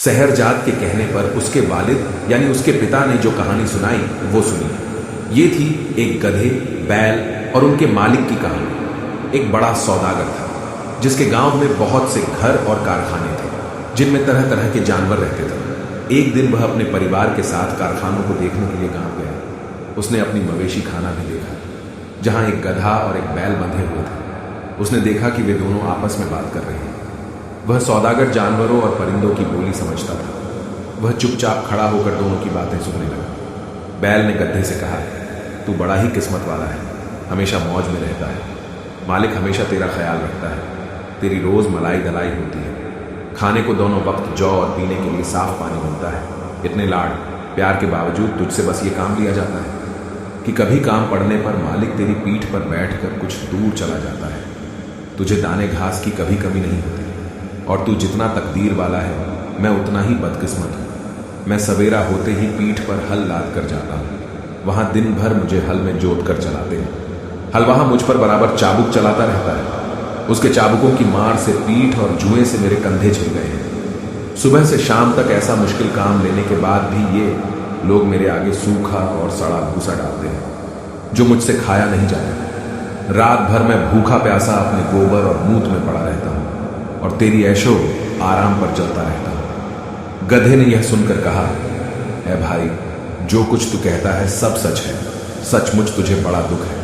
शहरजाद के कहने पर उसके वालिद यानी उसके पिता ने जो कहानी सुनाई वो सुनी। ये थी एक गधे, बैल और उनके मालिक की कहानी। एक बड़ा सौदागर था जिसके गांव में बहुत से घर और कारखाने थे जिनमें तरह तरह के जानवर रहते थे। एक दिन वह अपने परिवार के साथ कारखानों को देखने के लिए गांव गया। उसने अपनी मवेशी खाना भी देखा जहां एक गधा और एक बैल बंधे हुए थे। उसने देखा कि वे दोनों आपस में बात कर रहे हैं। वह सौदागर जानवरों और परिंदों की बोली समझता था। वह चुपचाप खड़ा होकर दोनों की बातें सुनने लगा। बैल ने गधे से कहा, तू बड़ा ही किस्मत वाला है, हमेशा मौज में रहता है। मालिक हमेशा तेरा ख्याल रखता है। तेरी रोज मलाई दलाई होती है। खाने को दोनों वक्त जौ और पीने के लिए साफ पानी मिलता है। इतने लाड़ प्यार के बावजूद तुझसे बस ये काम लिया जाता है कि कभी काम पड़ने पर मालिक तेरी पीठ पर बैठकर कुछ दूर चला जाता है। तुझे दाने घास की कभी कमी नहीं होती और तू जितना तकदीर वाला है मैं उतना ही बदकिस्मत हूं। मैं सवेरा होते ही पीठ पर हल लाद कर जाता हूं। वहां दिन भर मुझे हल में जोत कर चलाते हैं। हलवाहा मुझ पर बराबर चाबुक चलाता रहता है। उसके चाबुकों की मार से पीठ और जुएं से मेरे कंधे छिल गए हैं। सुबह से शाम तक ऐसा मुश्किल काम लेने के बाद भी ये लोग मेरे आगे सूखा और सड़ा भूसा डालते हैं जो मुझसे खाया नहीं जाता। रात भर मैं भूखा प्यासा अपने गोबर और मूत में पड़ा रहता हूं और तेरी ऐशो आराम पर चलता रहता हूं। गधे ने यह सुनकर कहा, ऐ भाई, जो कुछ तू कहता है सब सच है। सचमुच तुझे बड़ा दुख है,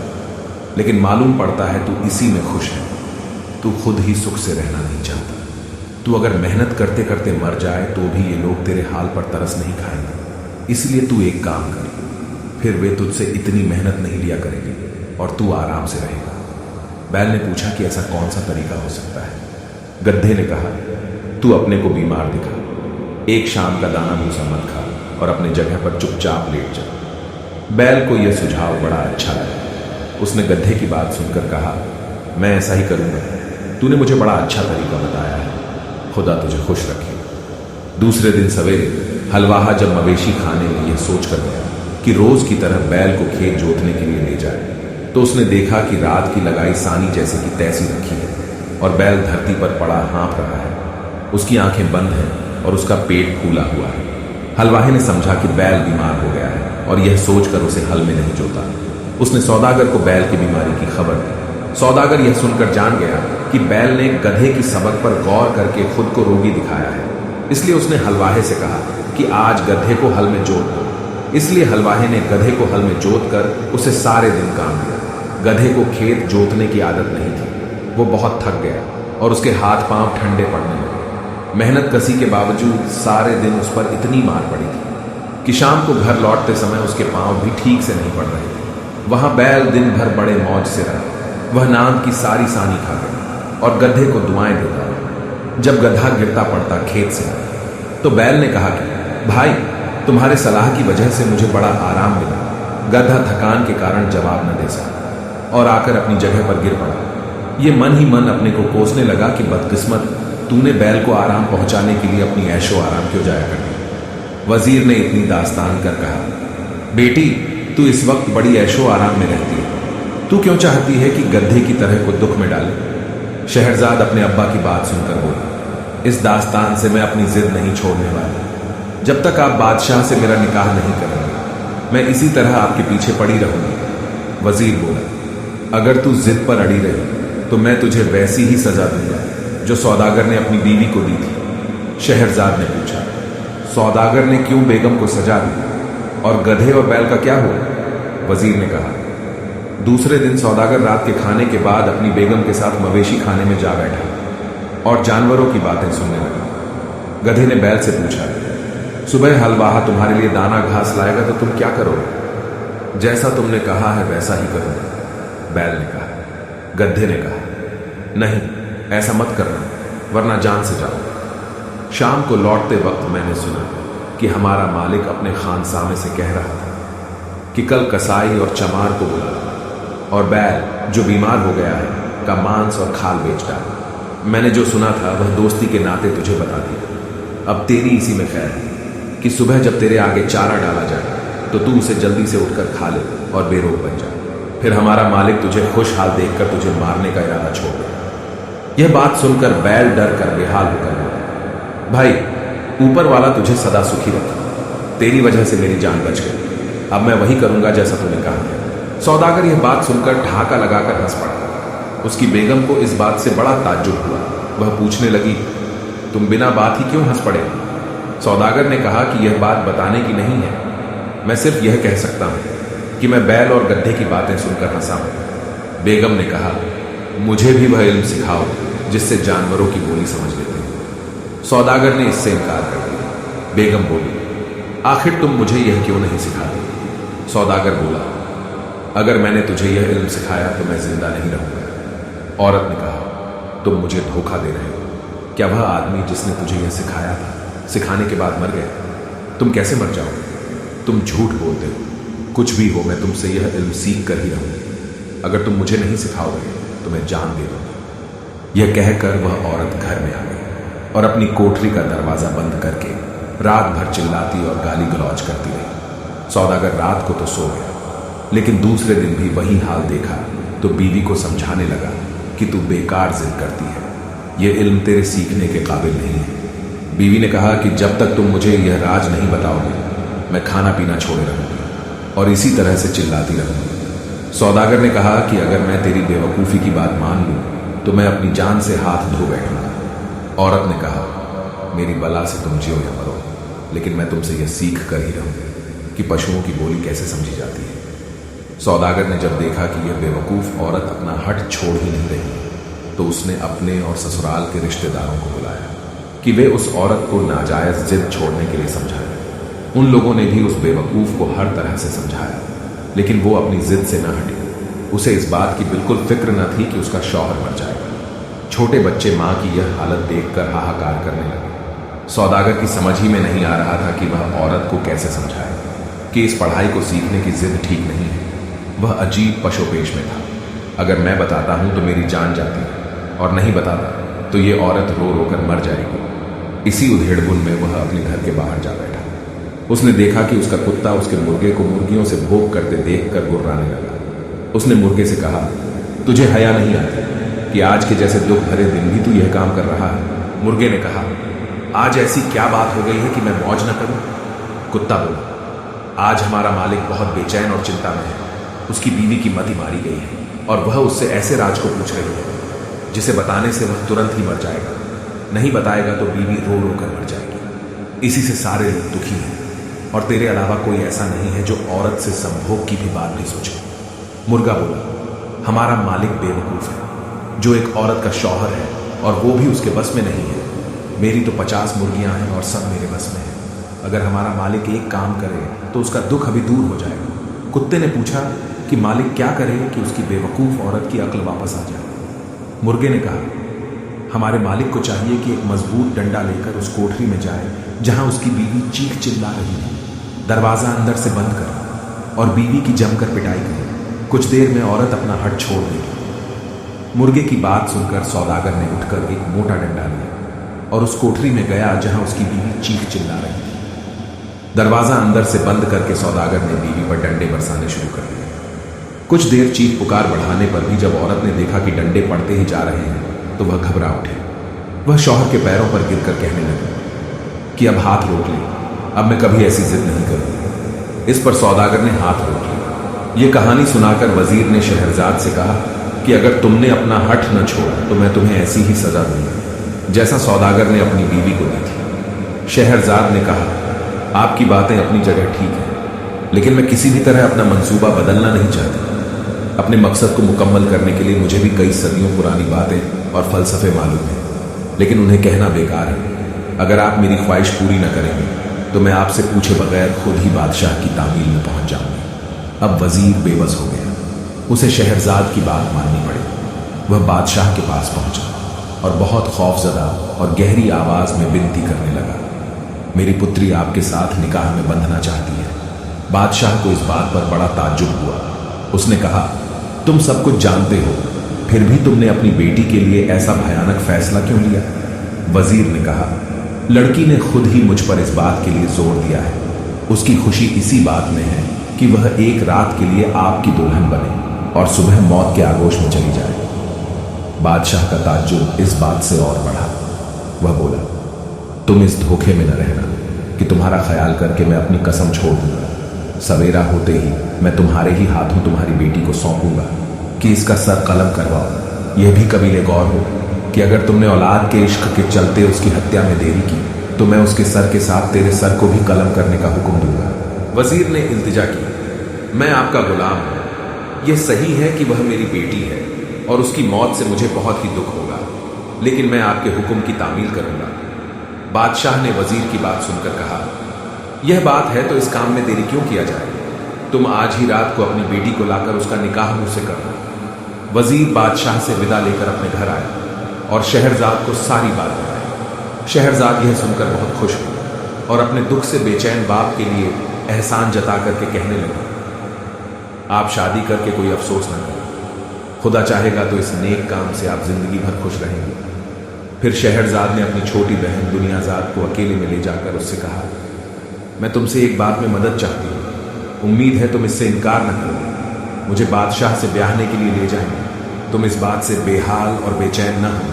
लेकिन मालूम पड़ता है तू इसी में खुश है। तू खुद ही सुख से रहना नहीं चाहता। तू अगर मेहनत करते करते मर जाए तो भी ये लोग तेरे हाल पर तरस नहीं खाएंगे। इसलिए तू एक काम कर, फिर वे तुझसे इतनी मेहनत नहीं लिया करेंगे और तू आराम से रहेगा। बैल ने पूछा कि ऐसा कौन सा तरीका हो सकता है। गधे ने कहा, तू अपने को बीमार दिखा। एक शाम का दाना भूसा मत खा और अपने जगह पर चुपचाप लेट जा। बैल को यह सुझाव बड़ा अच्छा लगा। उसने गधे की बात सुनकर कहा, मैं ऐसा ही करूंगा। तूने मुझे बड़ा अच्छा तरीका बताया है। खुदा तुझे खुश रखे। दूसरे दिन सवेरे हलवाहा जब मवेशी खाने में यह सोचकर गया कि रोज की तरह बैल को खेत जोतने के लिए ले जाए तो उसने देखा कि रात की लगाई सानी जैसे की तैसी रखी है और बैल धरती पर पड़ा हाँफ रहा है। उसकी आंखें बंद हैं और उसका पेट फूला हुआ है। हलवाहे ने समझा कि बैल बीमार हो गया है और यह सोचकर उसे हल में नहीं जोता। उसने सौदागर को बैल की बीमारी की खबर दी। सौदागर यह सुनकर जान गया कि बैल ने गधे की सबक पर गौर करके खुद को रोगी दिखाया है। इसलिए उसने हलवाहे से कहा कि आज गधे को हल में जोत दो। इसलिए हलवाहे ने गधे को हल में जोत कर उसे सारे दिन काम दिया। गधे को खेत जोतने की आदत नहीं थी। वो बहुत थक गया और उसके हाथ पांव ठंडे पड़ने लगे। मेहनत कसी के बावजूद सारे दिन उस पर इतनी मार पड़ी थी कि शाम को घर लौटते समय उसके पांव भी ठीक से नहीं पड़ रहे थे। वहां बैल दिन भर बड़े मौज से रहा। वह नाम की सारी सानी खा गया और गधे को दुआएं देता रहा। जब गधा गिरता पड़ता खेत से तो बैल ने कहा कि भाई, तुम्हारे सलाह की वजह से मुझे बड़ा आराम मिला। गधा थकान के कारण जवाब न दे सका और आकर अपनी जगह पर गिर पड़ा। ये मन ही मन अपने को कोसने लगा कि बदकिस्मत, तूने बैल को आराम पहुंचाने के लिए अपनी ऐशो आराम क्यों जाया कर दी। वजीर ने इतनी दास्तान कर कहा, बेटी, तू इस वक्त बड़ी ऐशो आराम में रहती है। तू क्यों चाहती है कि गधे की तरह को दुख में डाले। शहरजाद अपने अब्बा की बात सुनकर बोला, इस दास्तान से मैं अपनी जिद नहीं छोड़ने वाला। जब तक आप बादशाह से मेरा निकाह नहीं करेंगे मैं इसी तरह आपके पीछे पड़ी रहूंगी। वजीर बोला, अगर तू जिद पर अड़ी रही तो मैं तुझे वैसी ही सजा दूंगा जो सौदागर ने अपनी बीवी को दी थी। शहरजाद ने पूछा, सौदागर ने क्यों बेगम को सजा दी और गधे और बैल का क्या हुआ। वजीर ने कहा, दूसरे दिन सौदागर रात के खाने के बाद अपनी बेगम के साथ मवेशी खाने में जा बैठा और जानवरों की बातें सुनने लगा। गधे ने बैल से पूछा, सुबह हलवाहा तुम्हारे लिए दाना घास लाएगा तो तुम क्या करोगे। जैसा तुमने कहा है वैसा ही करूंगा, बैल ने कहा। गधे ने कहा, नहीं, ऐसा मत करना वरना जान से जाओ। शाम को लौटते वक्त मैंने सुना कि हमारा मालिक अपने खानसामे से कह रहा था कि कल कसाई और चमार को बुला और बैल जो बीमार हो गया है का मांस और खाल बेच डाला। मैंने जो सुना था वह दोस्ती के नाते तुझे बता दिया। अब तेरी इसी में खैर है कि सुबह जब तेरे आगे चारा डाला जाए तो तू उसे जल्दी से उठकर खा ले और बेरोग बन जा। फिर हमारा मालिक तुझे खुशहाल देखकर तुझे मारने का इरादा छोड़ दे। यह बात सुनकर बैल डर कर बेहाल होकर बोला, भाई, ऊपर वाला तुझे सदा सुखी रखे। तेरी वजह से मेरी जान बच गई। अब मैं वही करूंगा जैसा तूने कहा है। सौदागर यह बात सुनकर ठहाका लगाकर हंस पड़ा। उसकी बेगम को इस बात से बड़ा ताज्जुब हुआ। वह पूछने लगी, तुम बिना बात ही क्यों हंस पड़े? सौदागर ने कहा कि यह बात बताने की नहीं है, मैं सिर्फ यह कह सकता हूं कि मैं बैल और गड्ढे की बातें सुनकर हंसा हूं। बेगम ने कहा, मुझे भी वह इल्म सिखाओ जिससे जानवरों की बोली समझ लेते हैं। सौदागर ने इससे इनकार कर दिया। बेगम बोली, आखिर तुम मुझे यह क्यों नहीं सिखाते? सौदागर बोला, अगर मैंने तुझे यह इल्म सिखाया तो मैं जिंदा नहीं रहूंगा। औरत ने कहा, तुम मुझे धोखा दे रहे हो। क्या वह आदमी जिसने तुझे यह सिखाया था सिखाने के बाद मर गया? तुम कैसे मर जाओगे? तुम झूठ बोलते हो। कुछ भी हो, मैं तुमसे यह इल्म सीख कर ही रहूंगी। अगर तुम मुझे नहीं सिखाओगे तो मैं जान दे दूंगी। यह कहकर वह औरत घर में आ गई और अपनी कोठरी का दरवाजा बंद करके रात भर चिल्लाती और गाली गलौज करती रही। सौदागर रात को तो सो गया, लेकिन दूसरे दिन भी वही हाल देखा तो बीवी को समझाने लगा कि तू बेकार जिद करती है, यह इल्म तेरे सीखने के काबिल नहीं है। बीवी ने कहा कि जब तक तुम मुझे यह राज नहीं बताओगे मैं खाना पीना छोड़े रहूंगी और इसी तरह से चिल्लाती रहूंगी। सौदागर ने कहा कि अगर मैं तेरी बेवकूफ़ी की बात मान लूं तो मैं अपनी जान से हाथ धो बैठूंगा। औरत ने कहा, मेरी बला से तुम जियो या मरो, लेकिन मैं तुमसे यह सीख कर ही रहूंगी कि पशुओं की बोली कैसे समझी जाती है। सौदागर ने जब देखा कि यह बेवकूफ़ औरत अपना हट छोड़ ही नहीं रही तो उसने अपने और ससुराल के रिश्तेदारों को बुलाया कि वे उस औरत को नाजायज जिद छोड़ने के लिए समझाएं। उन लोगों ने भी उस बेवकूफ़ को हर तरह से समझाया, लेकिन वो अपनी जिद से न हटी। उसे इस बात की बिल्कुल फिक्र न थी कि उसका शौहर मर जाएगा। छोटे बच्चे माँ की यह हालत देखकर हाहाकार करने लगे। सौदागर की समझ ही में नहीं आ रहा था कि वह औरत को कैसे समझाए कि इस पढ़ाई को सीखने की जिद ठीक नहीं है। वह अजीब पशोपेश में था। अगर मैं बताता हूं तो मेरी जान जाती है और नहीं बताता तो ये औरत रो रो कर मर जाएगी। इसी उधेड़बुन में वह अपने घर के बाहर जा बैठा। उसने देखा कि उसका कुत्ता उसके मुर्गे को मुर्गियों से भोग करते देखकर गुर्राने लगा। उसने मुर्गे से कहा, तुझे हया नहीं आती कि आज के जैसे दुख भरे दिन भी तू यह काम कर रहा है? मुर्गे ने कहा, आज ऐसी क्या बात हो गई है कि मैं मौज न करूं? कुत्ता बोला, आज हमारा मालिक बहुत बेचैन और चिंता में है। उसकी बीवी की मति मारी गई है और वह उससे ऐसे राज को पूछ रही है जिसे बताने से वह तुरंत ही मर जाएगा। नहीं बताएगा तो बीवी रो रो कर मर जाएगी। इसी से सारे लोग दुखी हैं और तेरे अलावा कोई ऐसा नहीं है जो औरत से संभोग की भी बात नहीं सोचे। मुर्गा बोला, हमारा मालिक बेवकूफ है जो एक औरत का शौहर है और वो भी उसके बस में नहीं है। मेरी तो 50 मुर्गियां हैं और सब मेरे बस में है। अगर हमारा मालिक एक काम करे तो उसका दुख अभी दूर हो जाएगा। कुत्ते ने पूछा कि मालिक क्या करे कि उसकी बेवकूफ औरत की अक्ल वापस आ जाए? मुर्गे ने कहा, हमारे मालिक को चाहिए कि एक मजबूत डंडा लेकर उस कोठरी में जाए जहां उसकी बीवी चीख चिल्ला रही है। दरवाजा अंदर से बंद कर और बीवी की जमकर पिटाई करे। कुछ देर में औरत अपना हट छोड़ देगी। मुर्गे की बात सुनकर सौदागर ने उठकर एक मोटा डंडा लिया और उस कोठरी में गया जहां उसकी बीवी चीख चिल्ला रही थी। दरवाजा अंदर से बंद करके सौदागर ने बीवी पर डंडे बरसाने शुरू कर दिए। कुछ देर चीख पुकार बढ़ाने पर भी जब औरत ने देखा कि डंडे पड़ते ही जा रहे हैं तो वह घबरा उठे। वह शौहर के पैरों पर गिरकर कहने लगी कि अब हाथ रोक ले, अब मैं कभी ऐसी जिद नहीं करूंगी। इस पर सौदागर ने हाथ रोक लिया। यह कहानी सुनाकर वजीर ने शहरजाद से कहा कि अगर तुमने अपना हठ न छोड़ा तो मैं तुम्हें ऐसी ही सजा दूंगा जैसा सौदागर ने अपनी बीवी को दी थी। शहरजाद ने कहा, आपकी बातें अपनी जगह ठीक है, लेकिन मैं किसी भी तरह अपना मंसूबा बदलना नहीं चाहती। अपने मकसद को मुकम्मल करने के लिए मुझे भी कई सदियों पुरानी बातें और फलसफे मालूम हैं, लेकिन उन्हें कहना बेकार है। अगर आप मेरी ख्वाहिश पूरी न करेंगे तो मैं आपसे पूछे बगैर खुद ही बादशाह की तामील में पहुंच जाऊंगी। अब वजीर बेबस हो गया। उसे शहरजाद की बात माननी पड़ी। वह बादशाह के पास पहुंचा और बहुत खौफजदा और गहरी आवाज में विनती करने लगा, मेरी पुत्री आपके साथ निकाह में बंधना चाहती है। बादशाह को इस बात पर बड़ा ताज्जुब हुआ। उसने कहा, तुम सब कुछ जानते हो, फिर भी तुमने अपनी बेटी के लिए ऐसा भयानक फैसला क्यों लिया? वजीर ने कहा, लड़की ने खुद ही मुझ पर इस बात के लिए जोर दिया है। उसकी खुशी इसी बात में है कि वह एक रात के लिए आपकी दुल्हन बने और सुबह मौत के आगोश में चली जाए। बादशाह का ताज्जुब इस बात से और बढ़ा। वह बोला, तुम इस धोखे में न रहना कि तुम्हारा ख्याल करके मैं अपनी कसम छोड़ दूंगा। सवेरा होते ही मैं तुम्हारे ही हाथों तुम्हारी बेटी को सौंपूंगा कि इसका सर कलम करवाओ। यह भी कबीले गौर हो कि अगर तुमने औलाद के इश्क के चलते उसकी हत्या में देरी की तो मैं उसके सर के साथ तेरे सर को भी कलम करने का हुक्म दूंगा। वजीर ने इल्तिजा की, मैं आपका गुलाम हूं। यह सही है कि वह मेरी बेटी है और उसकी मौत से मुझे बहुत ही दुख होगा, लेकिन मैं आपके हुक्म की तामील करूंगा। बादशाह ने वजीर की बात सुनकर कहा, यह बात है तो इस काम में देरी क्यों किया जाए? तुम आज ही रात को अपनी बेटी को लाकर उसका निकाह मुझसे करना। वजीर बादशाह से विदा लेकर अपने घर आया और शहरजाद को सारी बात बताई। शहरजाद यह सुनकर बहुत खुश हुई और अपने दुख से बेचैन बाप के लिए एहसान जता करके कहने लगा, आप शादी करके कोई अफसोस न करें। खुदा चाहेगा तो इस नेक काम से आप जिंदगी भर खुश रहेंगे। फिर शहरजाद ने अपनी छोटी बहन दुनियाजाद को अकेले में ले जाकर उससे कहा, मैं तुमसे एक बात में मदद चाहती हूँ। उम्मीद है तुम इससे इनकार न करोगे। मुझे बादशाह से ब्याहने के लिए ले जाएंगे। तुम इस बात से बेहाल और बेचैन न हो,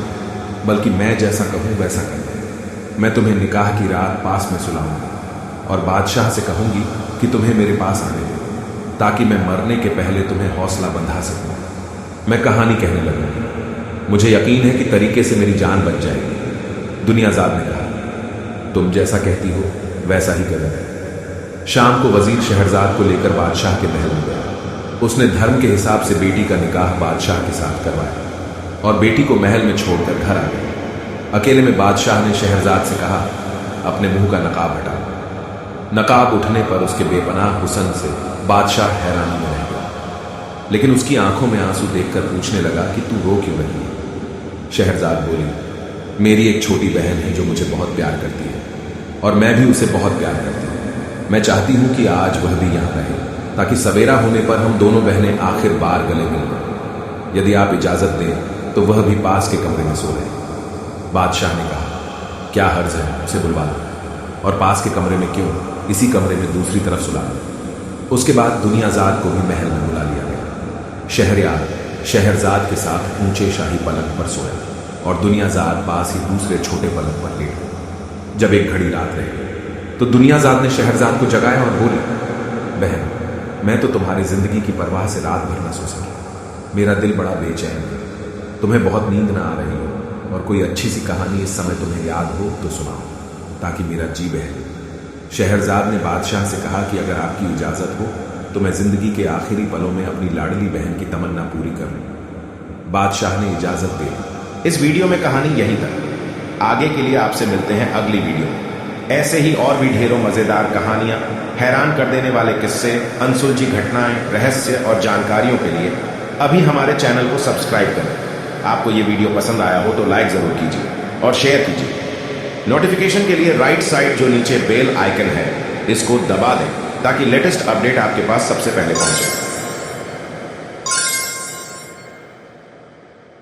बल्कि मैं जैसा कहूँ वैसा करना। मैं तुम्हें निकाह की रात पास में सुलाऊंगी और बादशाह से कहूंगी कि तुम्हें मेरे पास आने दे, ताकि मैं मरने के पहले तुम्हें हौसला बंधा सकूं। मैं कहानी कहने लगूंगी। मुझे यकीन है कि तरीके से मेरी जान बच जाएगी। दुनियाजाद ने कहा, तुम जैसा कहती हो वैसा ही करें। शाम को वजीर शहरजाद को लेकर बादशाह के महल में गया। उसने धर्म के हिसाब से बेटी का निकाह बादशाह के साथ करवाया और बेटी को महल में छोड़कर घर आ गया। अकेले में बादशाह ने शहरजाद से कहा, अपने मुंह का नकाब हटा। नकाब उठने पर उसके बेपनाह हुस्न से बादशाह हैरानी में रह गया, लेकिन उसकी आंखों में आंसू देखकर पूछने लगा कि तू रो क्यों रही है? शहरजाद बोली, मेरी एक छोटी बहन है जो मुझे बहुत प्यार करती है और मैं भी उसे बहुत प्यार करती हूँ। मैं चाहती हूं कि आज वह भी यहां रहे, ताकि सवेरा होने पर हम दोनों बहनें आखिर बार गले मिल लें। यदि आप इजाजत दें तो वह भी पास के कमरे में सो रहे। बादशाह ने कहा, क्या हर्ज है, उसे बुलवा लो। और पास के कमरे में क्यों, इसी कमरे में दूसरी तरफ सुला लो। उसके बाद दुनियाजाद को भी महल में बुला लिया गया। शहरयार शहरजाद के साथ ऊंचे शाही पलंग पर सोया और दुनियाजाद पास ही दूसरे छोटे पलंग पर लेट गए। जब एक घड़ी रात रह गई तो दुनियाजाद ने शहरजाद को जगाया और बोली, बहन, मैं तो तुम्हारी जिंदगी की परवाह से रात भर न सो सकी। मेरा दिल बड़ा बेचैन है। तुम्हें बहुत नींद ना आ रही हो और कोई अच्छी सी कहानी इस समय तुम्हें याद हो तो सुनाओ, ताकि मेरा जी बहले। शहरजाद ने बादशाह से कहा कि अगर आपकी इजाजत हो तो मैं जिंदगी के आखिरी पलों में अपनी लाडली बहन की तमन्ना पूरी कर लूं। बादशाह ने इजाजत दे दी। इस वीडियो में कहानी यहीं तक। आगे के लिए आपसे मिलते हैं अगली वीडियो में। ऐसे ही और भी ढेरों मजेदार कहानियां, हैरान कर देने वाले किस्से, अनसुलझी घटनाएं, रहस्य और जानकारियों के लिए अभी हमारे चैनल को सब्सक्राइब करें। आपको ये वीडियो पसंद आया हो तो लाइक जरूर कीजिए और शेयर कीजिए। नोटिफिकेशन के लिए राइट साइड जो नीचे बेल आइकन है इसको दबा दें, ताकि लेटेस्ट अपडेट आपके पास सबसे पहले पहुंचे।